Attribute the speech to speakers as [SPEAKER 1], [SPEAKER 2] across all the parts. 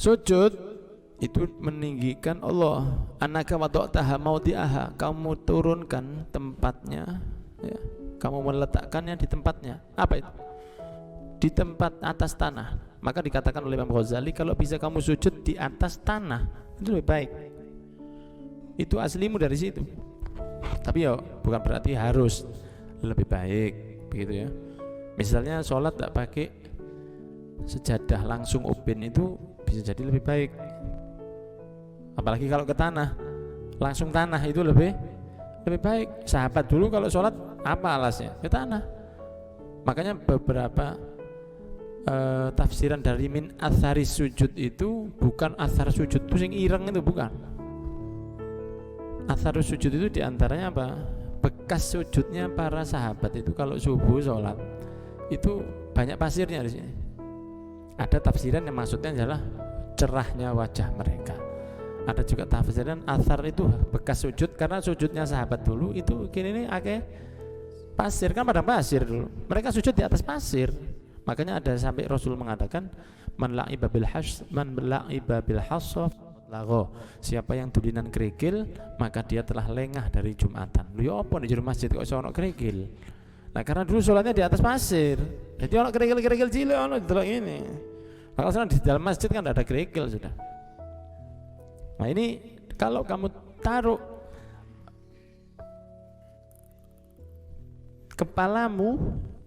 [SPEAKER 1] Sujud itu meninggikan Allah. Annaka wada'taha mawdi'aha, kamu turunkan tempatnya, ya. Kamu meletakkannya di tempatnya. Apa itu? Di tempat atas tanah. Maka dikatakan oleh Imam Ghazali, kalau bisa kamu sujud di atas tanah itu lebih baik. Itu aslimu dari situ. Tapi ya bukan berarti harus lebih baik, begitu ya. Misalnya sholat tidak pakai sejadah langsung ubin itu bisa jadi lebih baik. Apalagi kalau ke tanah, langsung tanah itu lebih baik. Sahabat dulu kalau sholat apa alasnya? Ke tanah. Makanya beberapa tafsiran dari min athari sujud itu bukan athar sujud itu sing ireng, itu bukan. Athar sujud itu diantaranya apa? Bekas sujudnya para sahabat itu kalau subuh sholat itu banyak pasirnya di sini. Ada tafsiran yang maksudnya adalah cerahnya wajah mereka. Ada juga tafsiran athar itu bekas sujud karena sujudnya sahabat dulu itu gini nih akeh pasir, kan padang pasir dulu. Mereka sujud di atas pasir. Makanya ada sampai Rasul mengatakan man la'iba bil hasaf lago, siapa yang dulinan kerikil maka dia telah lengah dari Jumatan. Lu ya apa di jero masjid kok iso ono kerikil? Nah karena dulu sholatnya di atas pasir, jadi ono kerikil cilik ono delok ini. Kalau sekarang di dalam masjid kan tidak ada kerikil sudah. Nah ini kalau kamu taruh kepalamu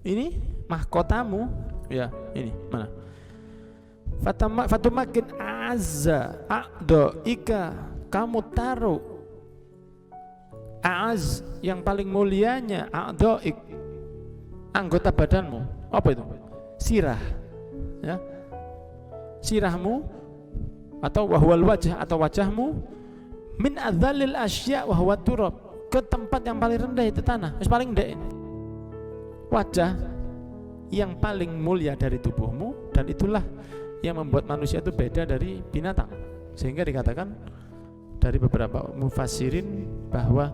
[SPEAKER 1] ini mahkotamu, ya ini mana? Fatumakin azza a'do ika, kamu taruh az yang paling mulianya a'doik, anggota badanmu. Apa itu? Sirah, ya. Sirahmu atau wahwal wajah atau wajahmu min adzalil asya wahwa turab, ke tempat yang paling rendah itu tanah, paling rendah. Wajah yang paling mulia dari tubuhmu, dan itulah yang membuat manusia itu beda dari binatang. Sehingga dikatakan dari beberapa mufassirin bahwa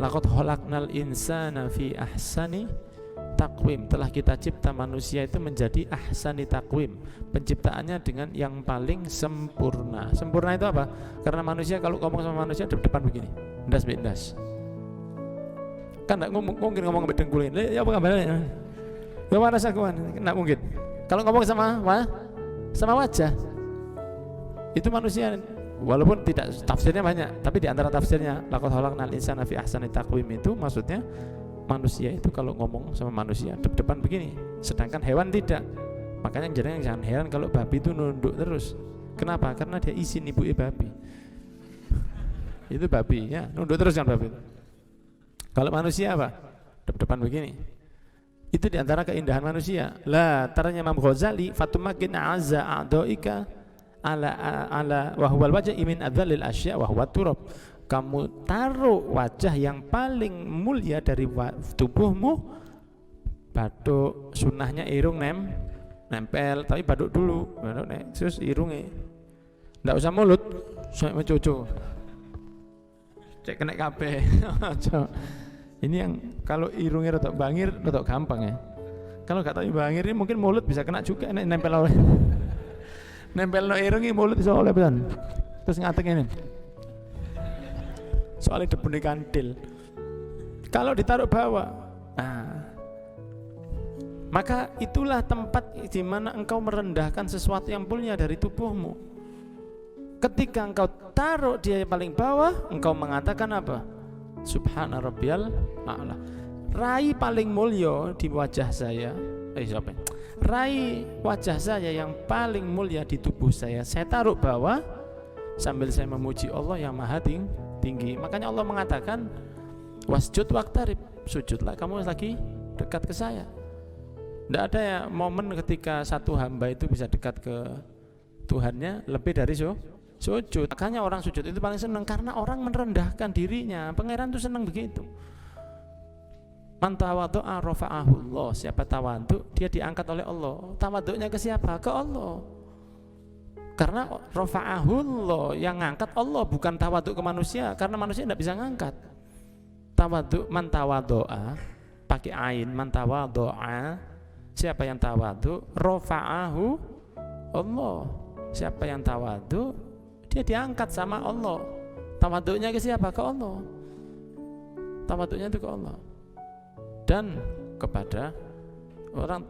[SPEAKER 1] laqad khalaqnal insana fi ahsani taqwim, telah kita cipta manusia itu menjadi ahsani taqwim, penciptaannya dengan yang paling sempurna. Sempurna itu apa? Karena manusia kalau ngomong sama manusia depan begini, ndas kan enggak mungkin ngomong sampai dengkulin. Ya apa kabarnya? Ya waras aku kan, enggak mungkin. Kalau ngomong sama wajah itu manusia, walaupun tidak tafsirnya banyak, tapi di antara tafsirnya laqad khalaqnal insana fi ahsani taqwim itu maksudnya manusia itu kalau ngomong sama manusia depan begini, sedangkan hewan tidak. Makanya jangan heran kalau babi itu nunduk terus. Kenapa? Karena dia izin ibunya babi. Itu babi ya, nunduk terus kan babi. Kalau manusia apa? Depan begini. Itu diantara keindahan manusia. Lah, taranya Imam Ghazali, fatumakin azza a'doika ala wahwal wajah imin adzalil asya wahwa turab. Kamu taruh wajah yang paling mulia dari tubuhmu. Baduk sunnahnya irung nempel, tapi baduk dulu, baduk terus irungnya. Nggak usah mulut, saya mencucu. Cek kena kabeh. Ini yang kalau irungnya rotok bangir rotok gampang ya. Kalau gak tahu bangir ini mungkin mulut bisa kena juga, nempel oleh nempel no irungi mulut iso oleh besan. Terus ngatek ini. Soalnya debu di kantil. Kalau ditaruh bawah, nah, maka itulah tempat di mana engkau merendahkan sesuatu yang mulia dari tubuhmu. Ketika engkau taruh dia yang paling bawah, engkau mengatakan apa? Subhana rabbiyal a'la. Rai paling mulia di wajah saya, siapa? Rai wajah saya yang paling mulia di tubuh saya taruh bawah sambil saya memuji Allah yang maha tinggi. Makanya Allah mengatakan wasjud waqtarib, sujudlah kamu lagi dekat ke saya. Tidak ada ya momen ketika satu hamba itu bisa dekat ke Tuhannya lebih dari sujud. Makanya orang sujud itu paling senang karena orang merendahkan dirinya. Pangeran itu senang begitu. Man tawadhu'a rafa'ahu Allah. Siapa tawadhu, dia diangkat oleh Allah. Tawadhu'nya ke siapa? Ke Allah. Karena rafa'ahu Allah, yang ngangkat Allah, bukan tawadhu ke manusia, karena manusia tidak bisa ngangkat. Tawadhu, man tawadhu'a pakai ain, man tawadhu'a, siapa yang tawadhu, rafa'ahu Allah. Siapa yang tawadhu, dia diangkat sama Allah. Tawadhunya ke siapa? Ke Allah. Tawadhunya itu ke Allah. Dan kepada orang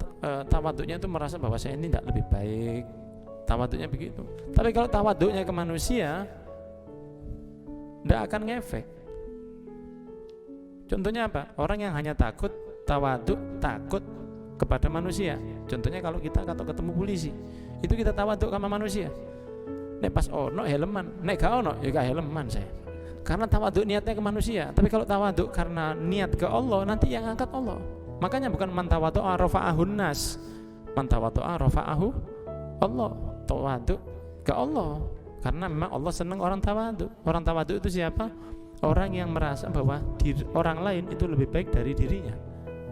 [SPEAKER 1] tawadhunya itu merasa bahwa saya ini tidak lebih baik. Tawadhunya begitu. Tapi kalau tawadhunya ke manusia, tidak akan ngefek. Contohnya apa? Orang yang hanya takut, tawadhu, takut kepada manusia. Contohnya kalau kita ketemu polisi, itu kita tawadhu sama manusia. Nek pas ono helman, nek gak ono ya gak helman saya. Karena tawadhu niatnya ke manusia. Tapi kalau tawadhu karena niat ke Allah, nanti yang angkat Allah. Makanya bukan man tawadhu'a rafa'ahun nas. Man tawadhu'a rafa'ahu Allah. Tawadhu ke Allah. Karena memang Allah senang orang tawadhu. Orang tawadhu itu siapa? Orang yang merasa bahwa orang lain itu lebih baik dari dirinya.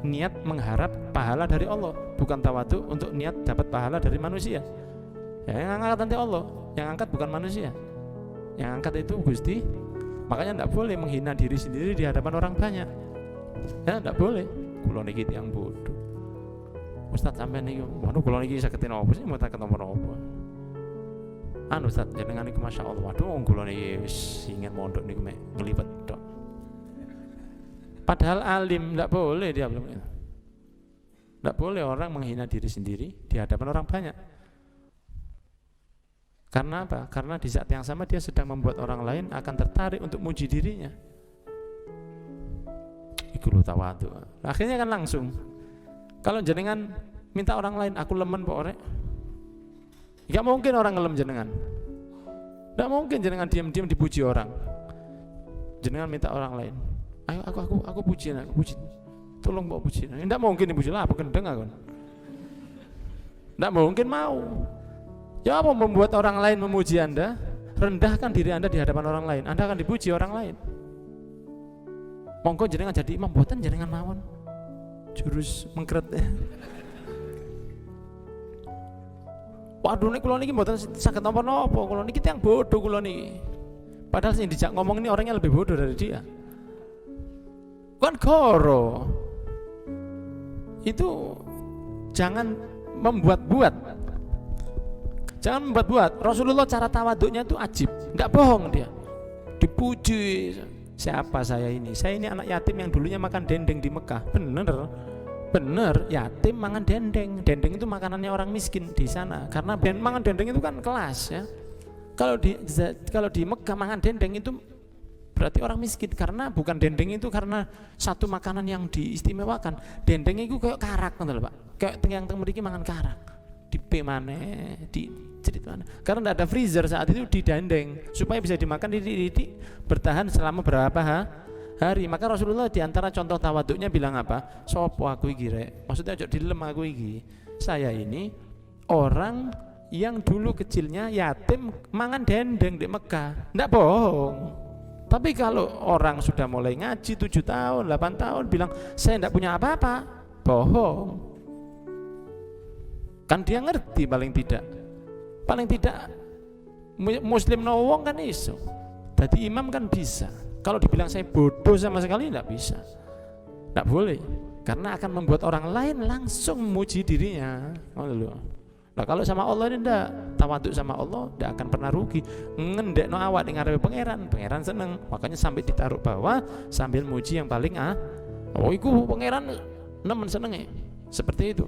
[SPEAKER 1] Niat mengharap pahala dari Allah, bukan tawadhu untuk niat dapat pahala dari manusia. Ya, yang angkat nanti Allah, yang angkat bukan manusia. Yang angkat itu Gusti. Makanya tidak boleh menghina diri sendiri di hadapan orang banyak. Ya, tidak boleh. Kulo niki yang bodoh. Ustaz sampean niki, waduh kulo niki saketin apa sih mau tak nomor apa? Anu Ustaz, jenengan niku masyaallah. Waduh kulo niki wis ingin mondok niku mek ngliwet tok. Padahal alim, tidak boleh dia belum. Tidak boleh orang menghina diri sendiri di hadapan orang banyak. Karena apa? Karena di saat yang sama dia sedang membuat orang lain akan tertarik untuk muji dirinya. Iku lu tawadhu. Akhirnya kan langsung. Kalau jenengan minta orang lain, aku lemen Pak Orek. Gak mungkin orang ngelem jenengan. Gak mungkin jenengan diam-diam dipuji orang. Jenengan minta orang lain. Ayo aku puji, aku puji. Tolong Mbak puji. Tidak mungkin dipuji lah, apa gendeng aku. Tidak mungkin mau. Ya apa membuat orang lain memuji Anda? Rendahkan diri Anda di hadapan orang lain. Anda akan dipuji orang lain. Monggo jenengan jadi imam, mboten jenengan mawon. Jurus mengkret. Waduh nek kula niki mboten saged napa-napa. Kula niki tiyang bodoh kula niki. Padahal sing dijak ngomong ini orangnya lebih bodoh dari dia. Kan goro. Itu jangan membuat-buat. Jangan membuat-buat. Rasulullah cara tawaduknya itu ajib, enggak bohong dia. Dipuji. Siapa saya ini? Saya ini anak yatim yang dulunya makan dendeng di Mekah. Bener, yatim makan dendeng. Dendeng itu makanannya orang miskin di sana. Karena makan dendeng itu kan kelas ya. Kalau di Mekah makan dendeng itu berarti orang miskin, karena bukan dendeng itu karena satu makanan yang diistimewakan. Dendeng itu kayak karak, betul Pak. Kayak yang mriki mangan karak. Di mana, di cerit mana. Karena tidak ada freezer saat itu di dendeng supaya bisa dimakan di bertahan selama berapa hari. Maka Rasulullah diantara contoh tawaduknya bilang apa? Sopo aku iki rek. Maksudnya ojo dilem aku iki. Saya ini orang yang dulu kecilnya yatim mangan dendeng di Mekah. Ndak bohong. Tapi kalau orang sudah mulai ngaji 7 tahun, 8 tahun bilang saya tidak punya apa-apa, bohong. Kan dia ngerti paling tidak Muslim nawong kan iso. Jadi imam kan bisa. Kalau dibilang saya bodoh sama sekali tidak bisa, tidak boleh. Karena akan membuat orang lain langsung memuji dirinya. Nah kalau sama Allah ini ndak, tawaduk sama Allah ndak akan pernah rugi. Ngendekno awak ning ngarepe pangeran seneng. Makanya sampai ditaruh bawah sambil muji yang paling oh iku pangeran nemen senenge. Seperti itu.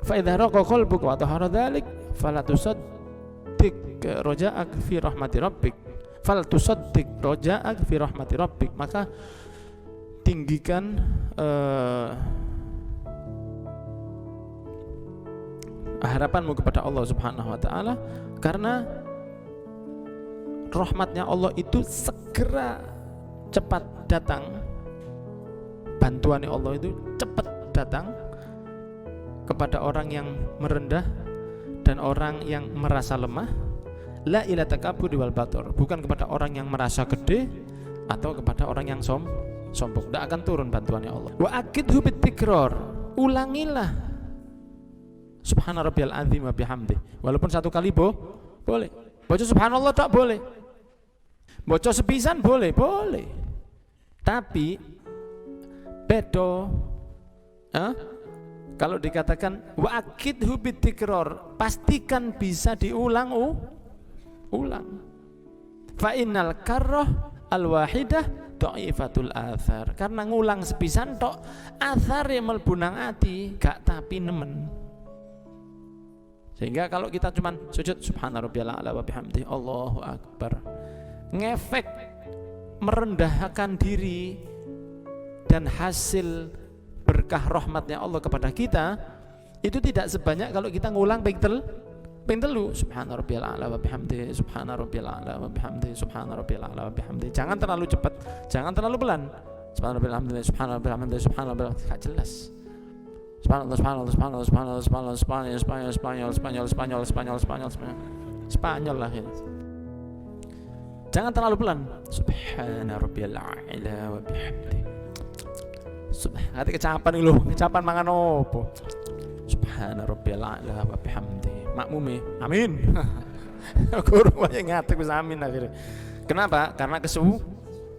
[SPEAKER 1] Fa idza raqa qalbuka wa tahara dzalik fala tusaddiq raja'ak fi rahmati rabbik. Fal tusaddiq raja'ak fi rahmati rabbik. Maka tinggikan harapanmu kepada Allah Subhanahu wa taala, karena rahmatnya Allah itu segera cepat datang. Bantuannya Allah itu cepat datang kepada orang yang merendah dan orang yang merasa lemah. La ila takabbur wal bator, bukan kepada orang yang merasa gede atau kepada orang yang sombong. Tidak akan turun bantuannya Allah. Wa akidhu bitikrar, ulangilah Subhana rabbiyal azim wa bihamdi. Walaupun satu kali boleh. Baca subhanallah tak boleh. Baca sepisan boleh. Tapi bedo Kalau dikatakan wa akidhu bitikrar, pastikan bisa diulang ulang. Fa innal karrah al-wahidah dha'ifatul athar. Karena ngulang sepisan tok athar yang mlebu nang ati gak tapi nemen. Sehingga kalau kita cuman sujud subhana rabbiyal a'la wa bihamdihi Allahu akbar, ngefek merendahkan diri dan hasil berkah rahmatnya Allah kepada kita itu tidak sebanyak kalau kita ngulang ping telu subhana rabbiyal a'la wa bihamdihi subhana rabbiyal a'la wa bihamdihi subhana rabbiyal a'la wa bihamdihi. Jangan terlalu cepat, jangan terlalu pelan. Subhana rabbiyal hamdi subhana rabbiyal hamdi subhana rabbiyal, gak jelas. Subhanallah subhanallah subhanallah subhanallah subhanallah Spanyol lah ini. Jangan terlalu pelan. Subhana rabbiyal a'la wa bihamdihi. Hati kecapan lho, kecapan mangan opo. Subhana rabbiyal a'la wa bihamdihi. Makmume, amin. Guru wae ngatek wis amin akhirnya. Kenapa? Karena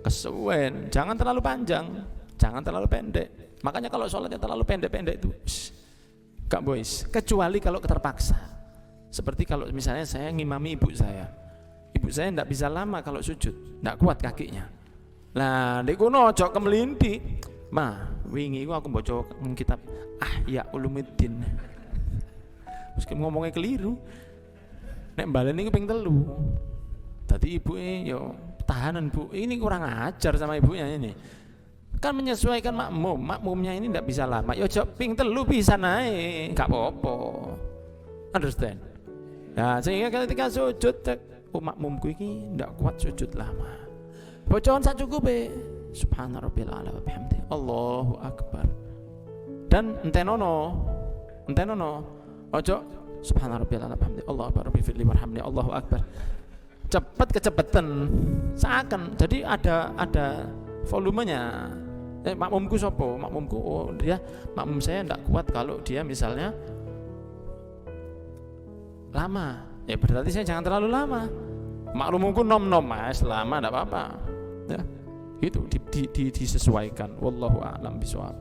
[SPEAKER 1] kesuwen. Jangan terlalu panjang, jangan terlalu pendek. Makanya kalau sholatnya terlalu pendek-pendek itu gak boys. Kecuali kalau terpaksa. Seperti kalau misalnya saya ngimami ibu saya. Ibu saya ndak bisa lama kalau sujud, ndak kuat kakinya. Lah, ndek kono ojo kemelinti. Ma, wingi aku baca kitab Ihya Ulumuddin. Meski ngomongnya keliru. Nek balen niku ping 3. Dadi ibuke yo tahanan, Bu. Ini kurang ajar sama ibunya ini. Kan menyesuaikan makmumnya ini ndak bisa lama. Yo ojo ping 3 bisa naik, gak apa-apa. Understand? Nah, sehingga ketika sujud makmumku ini ndak kuat sujud lama. Bacaan sak cukupe. Subhana rabbiyal a'la wa bihamdihi Allahu akbar. Dan entenono ojo subhana rabbiyal a'la wa bihamdihi Allahu akbar rabbi firli warhamni Allahu akbar. Cepat kecepatan seakan jadi ada volumenya. Makmumku sopo? Makmumku makmum saya ndak kuat kalau dia misalnya lama. Ya berarti saya jangan terlalu lama. Makmumku nom-nom mas lama ndak apa-apa. Ya. Itu disesuaikan. Wallahu a'lam bishawab.